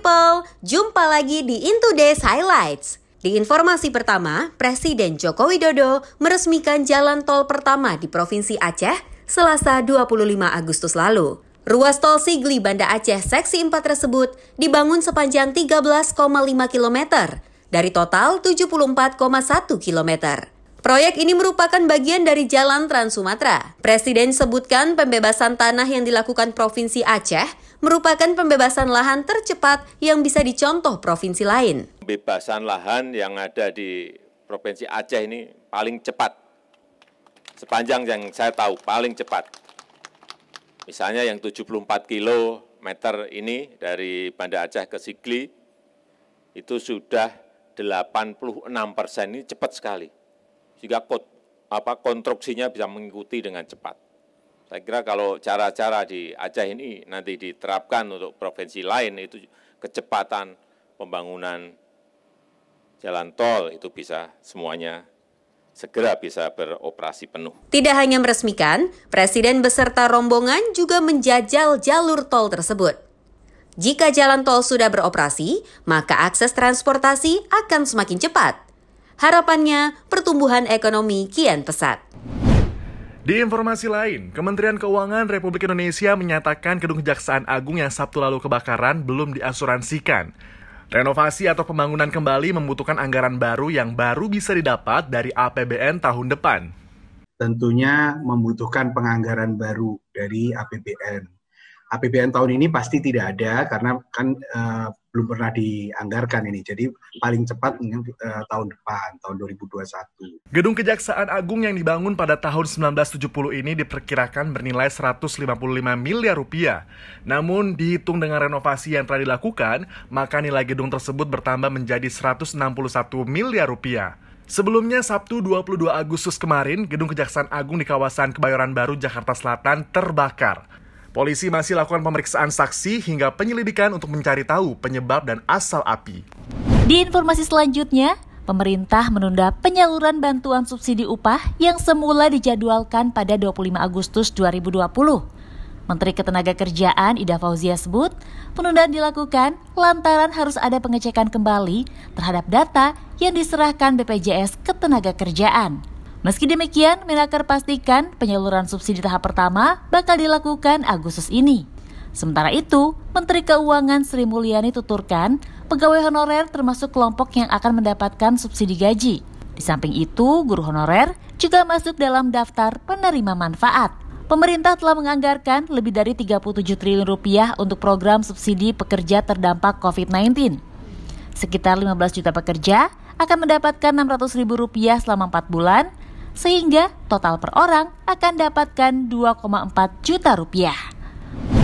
people, jumpa lagi di Into Days Highlights. Di informasi pertama, Presiden Joko Widodo meresmikan jalan tol pertama di Provinsi Aceh Selasa 25 Agustus lalu. Ruas tol Sigli Banda Aceh Seksi 4 tersebut dibangun sepanjang 13,5 km dari total 74,1 km. Proyek ini merupakan bagian dari Jalan Trans Sumatera. Presiden sebutkan pembebasan tanah yang dilakukan Provinsi Aceh merupakan pembebasan lahan tercepat yang bisa dicontoh provinsi lain. Pembebasan lahan yang ada di Provinsi Aceh ini paling cepat. Sepanjang yang saya tahu, paling cepat. Misalnya yang 74 kilometer ini dari Banda Aceh ke Sigli, itu sudah 86% ini cepat sekali. Sehingga konstruksinya bisa mengikuti dengan cepat. Saya kira kalau cara-cara di Aceh ini nanti diterapkan untuk provinsi lain, itu kecepatan pembangunan jalan tol itu bisa semuanya segera bisa beroperasi penuh. Tidak hanya meresmikan, Presiden beserta rombongan juga menjajal jalur tol tersebut. Jika jalan tol sudah beroperasi, maka akses transportasi akan semakin cepat. Harapannya, pertumbuhan ekonomi kian pesat. Di informasi lain, Kementerian Keuangan Republik Indonesia menyatakan Gedung Kejaksaan Agung yang Sabtu lalu kebakaran belum diasuransikan. Renovasi atau pembangunan kembali membutuhkan anggaran baru yang baru bisa didapat dari APBN tahun depan. Tentunya membutuhkan penganggaran baru dari APBN. APBN tahun ini pasti tidak ada karena kan belum pernah dianggarkan ini. Jadi paling cepat tahun depan, tahun 2021. Gedung Kejaksaan Agung yang dibangun pada tahun 1970 ini diperkirakan bernilai 155 miliar rupiah. Namun dihitung dengan renovasi yang telah dilakukan, maka nilai gedung tersebut bertambah menjadi 161 miliar rupiah. Sebelumnya Sabtu 22 Agustus kemarin, Gedung Kejaksaan Agung di kawasan Kebayoran Baru, Jakarta Selatan terbakar. Polisi masih lakukan pemeriksaan saksi hingga penyelidikan untuk mencari tahu penyebab dan asal api. Di informasi selanjutnya, pemerintah menunda penyaluran bantuan subsidi upah yang semula dijadwalkan pada 25 Agustus 2020. Menteri Ketenagakerjaan Ida Fauzia sebut, penundaan dilakukan lantaran harus ada pengecekan kembali terhadap data yang diserahkan BPJS Ketenagakerjaan. Meski demikian, Menaker pastikan penyaluran subsidi tahap pertama bakal dilakukan Agustus ini. Sementara itu, Menteri Keuangan Sri Mulyani tuturkan pegawai honorer termasuk kelompok yang akan mendapatkan subsidi gaji. Di samping itu, guru honorer juga masuk dalam daftar penerima manfaat. Pemerintah telah menganggarkan lebih dari 37 triliun rupiah untuk program subsidi pekerja terdampak COVID-19. Sekitar 15 juta pekerja akan mendapatkan Rp600.000 selama 4 bulan, sehingga total per orang akan dapatkan 2,4 juta rupiah.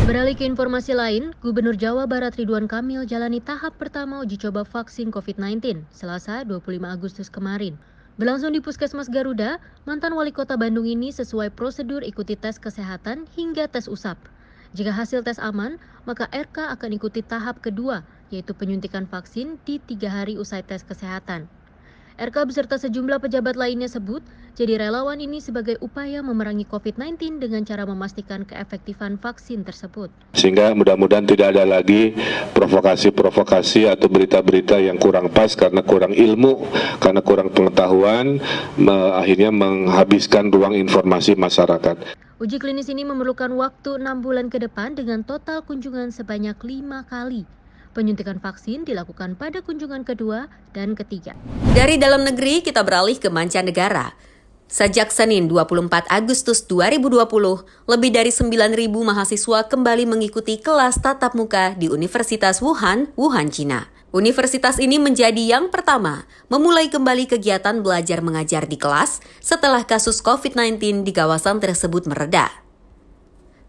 Beralih ke informasi lain, Gubernur Jawa Barat Ridwan Kamil jalani tahap pertama uji coba vaksin COVID-19 Selasa 25 Agustus kemarin. Berlangsung di Puskesmas Garuda, mantan wali kota Bandung ini sesuai prosedur ikuti tes kesehatan hingga tes usap. Jika hasil tes aman, maka RK akan ikuti tahap kedua, yaitu penyuntikan vaksin di 3 hari usai tes kesehatan. RK beserta sejumlah pejabat lainnya sebut, jadi relawan ini sebagai upaya memerangi COVID-19 dengan cara memastikan keefektifan vaksin tersebut. Sehingga mudah-mudahan tidak ada lagi provokasi-provokasi atau berita-berita yang kurang pas karena kurang ilmu, karena kurang pengetahuan, akhirnya menghabiskan ruang informasi masyarakat. Uji klinis ini memerlukan waktu 6 bulan ke depan dengan total kunjungan sebanyak 5 kali. Penyuntikan vaksin dilakukan pada kunjungan kedua dan ketiga. Dari dalam negeri, kita beralih ke mancanegara. Sejak Senin 24 Agustus 2020, lebih dari 9.000 mahasiswa kembali mengikuti kelas tatap muka di Universitas Wuhan, Cina. Universitas ini menjadi yang pertama memulai kembali kegiatan belajar mengajar di kelas setelah kasus COVID-19 di kawasan tersebut mereda.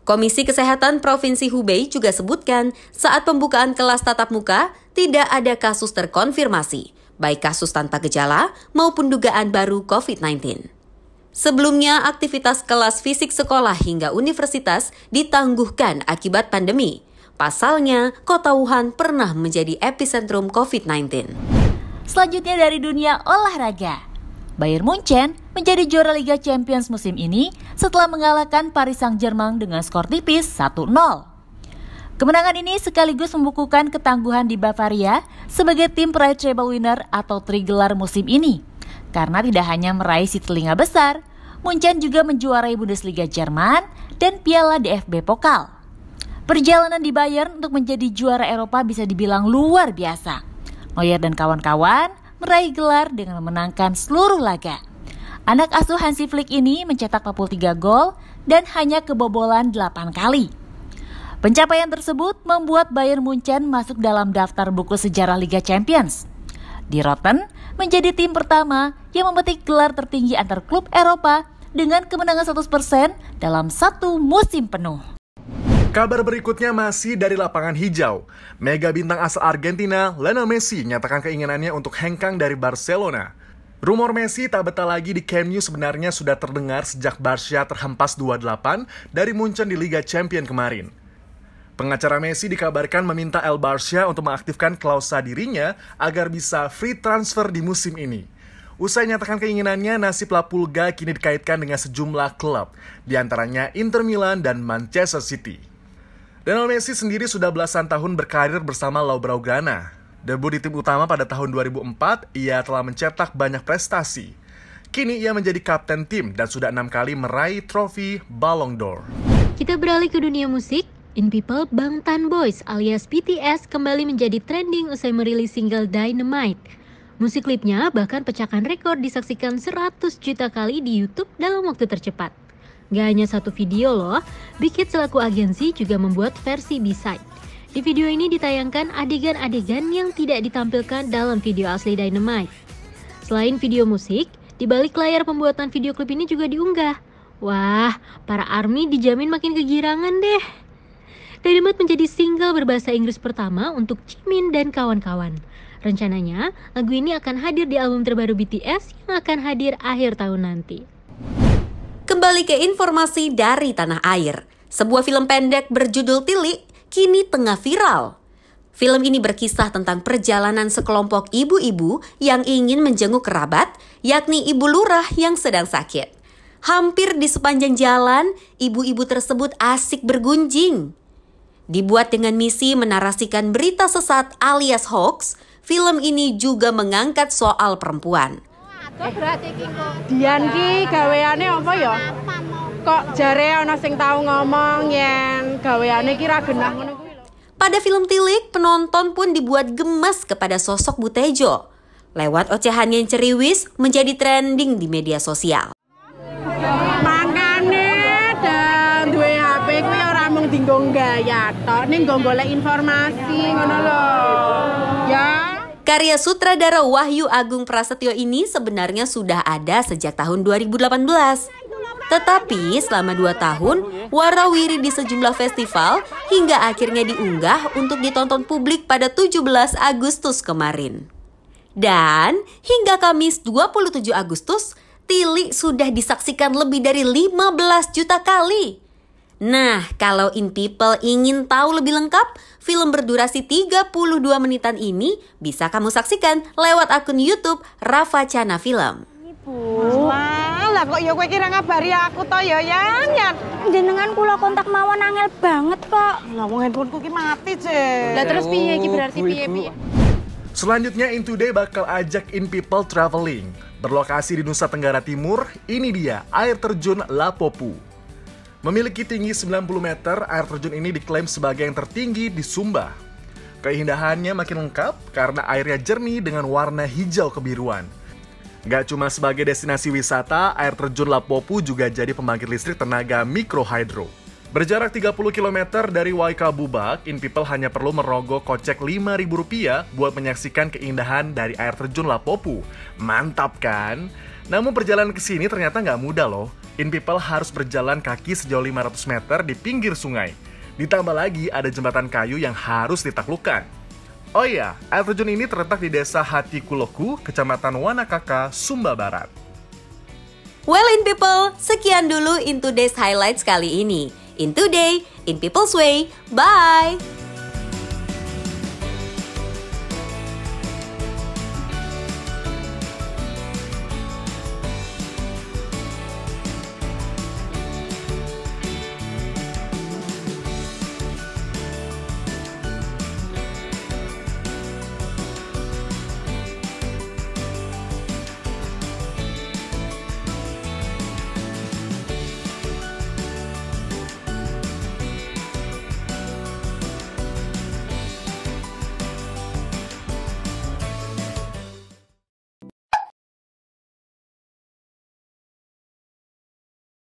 Komisi Kesehatan Provinsi Hubei juga sebutkan saat pembukaan kelas tatap muka tidak ada kasus terkonfirmasi, baik kasus tanpa gejala maupun dugaan baru COVID-19. Sebelumnya, aktivitas kelas fisik sekolah hingga universitas ditangguhkan akibat pandemi. Pasalnya, kota Wuhan pernah menjadi epicentrum COVID-19. Selanjutnya dari dunia olahraga. Bayern Munchen menjadi juara Liga Champions musim ini setelah mengalahkan Paris Saint-Germain dengan skor tipis 1-0. Kemenangan ini sekaligus membukukan ketangguhan di Bavaria sebagai tim peraih treble winner atau trigelar musim ini. Karena tidak hanya meraih si telinga besar, Munchen juga menjuarai Bundesliga Jerman dan Piala DFB Pokal. Perjalanan di Bayern untuk menjadi juara Eropa bisa dibilang luar biasa. Neuer dan kawan-kawan meraih gelar dengan memenangkan seluruh laga. Anak asuh Hansi Flick ini mencetak 43 gol dan hanya kebobolan 8 kali. Pencapaian tersebut membuat Bayern Munchen masuk dalam daftar buku sejarah Liga Champions. Die Roten menjadi tim pertama yang memetik gelar tertinggi antar klub Eropa dengan kemenangan 100% dalam satu musim penuh. Kabar berikutnya masih dari lapangan hijau. Mega bintang asal Argentina, Lionel Messi, nyatakan keinginannya untuk hengkang dari Barcelona. Rumor Messi tak betah lagi di Camp Nou sebenarnya sudah terdengar sejak Barca terhempas 2-8 dari Munchen di Liga Champions kemarin. Pengacara Messi dikabarkan meminta El Barça untuk mengaktifkan klausa dirinya agar bisa free transfer di musim ini. Usai nyatakan keinginannya, nasib La Pulga kini dikaitkan dengan sejumlah klub, diantaranya Inter Milan dan Manchester City. Lionel Messi sendiri sudah belasan tahun berkarir bersama Lau Blaugrana. Debut di tim utama pada tahun 2004, ia telah mencetak banyak prestasi. Kini ia menjadi kapten tim dan sudah 6 kali meraih trofi Ballon d'Or. Kita beralih ke dunia musik. In People, Bangtan Boys alias BTS kembali menjadi trending usai merilis single Dynamite. Musik klipnya bahkan pecahkan rekor disaksikan 100 juta kali di YouTube dalam waktu tercepat. Gak hanya satu video loh, Big Hit selaku agensi juga membuat versi B-side. Di video ini ditayangkan adegan-adegan yang tidak ditampilkan dalam video asli Dynamite. Selain video musik, di balik layar pembuatan video klip ini juga diunggah. Wah, para ARMY dijamin makin kegirangan deh. Dynamite menjadi single berbahasa Inggris pertama untuk Jimin dan kawan-kawan. Rencananya, lagu ini akan hadir di album terbaru BTS yang akan hadir akhir tahun nanti. Kembali ke informasi dari tanah air. Sebuah film pendek berjudul Tilik kini tengah viral. Film ini berkisah tentang perjalanan sekelompok ibu-ibu yang ingin menjenguk kerabat, yakni ibu lurah yang sedang sakit. Hampir di sepanjang jalan, ibu-ibu tersebut asik bergunjing. Dibuat dengan misi menarasikan berita sesat alias hoax, film ini juga mengangkat soal perempuan. Dian ki gaweane apa ya? Kok jare ana sing tau ngomong yen gaweane ki ra genah ngono kuwi lho. Pada film Tilik, penonton pun dibuat gemas kepada sosok Butejo. Lewat ocehan yang ceriwis menjadi trending di media sosial. Makane dan duwe HP kuwi ora mung dienggo gaya tok, ning nggo golek informasi ngono lho. Ya. Karya sutradara Wahyu Agung Prasetyo ini sebenarnya sudah ada sejak tahun 2018. Tetapi selama 2 tahun, warawiri di sejumlah festival hingga akhirnya diunggah untuk ditonton publik pada 17 Agustus kemarin. Dan hingga Kamis 27 Agustus, Tilik sudah disaksikan lebih dari 15 juta kali. Nah, kalau In People ingin tahu lebih lengkap, film berdurasi 32 menitan ini bisa kamu saksikan lewat akun YouTube Rafa Chana Film. Lah kok ya kowe kira ngabari aku to ya, Yang? Jenengan kula kontak mawon angel banget kok. Lah wong handphoneku ki mati, Cek. Lah terus piye iki berarti piye? Selanjutnya In Today bakal ajak In People traveling. Berlokasi di Nusa Tenggara Timur, ini dia air terjun Lapopu. Memiliki tinggi 90 meter, air terjun ini diklaim sebagai yang tertinggi di Sumba. Keindahannya makin lengkap karena airnya jernih dengan warna hijau kebiruan. Gak cuma sebagai destinasi wisata, air terjun Lapopu juga jadi pembangkit listrik tenaga mikrohidro. Berjarak 30 km dari Waikabubak, In People hanya perlu merogoh kocek Rp5.000 buat menyaksikan keindahan dari air terjun Lapopu. Mantap kan? Namun perjalanan ke sini ternyata nggak mudah loh. In People harus berjalan kaki sejauh 500 meter di pinggir sungai. Ditambah lagi ada jembatan kayu yang harus ditaklukkan. Oh iya, air terjun ini terletak di desa Hatikuloku, Kecamatan Wanakaka, Sumba Barat. Well In People, sekian dulu In Today's Highlights kali ini. In Today, In People's Way, bye!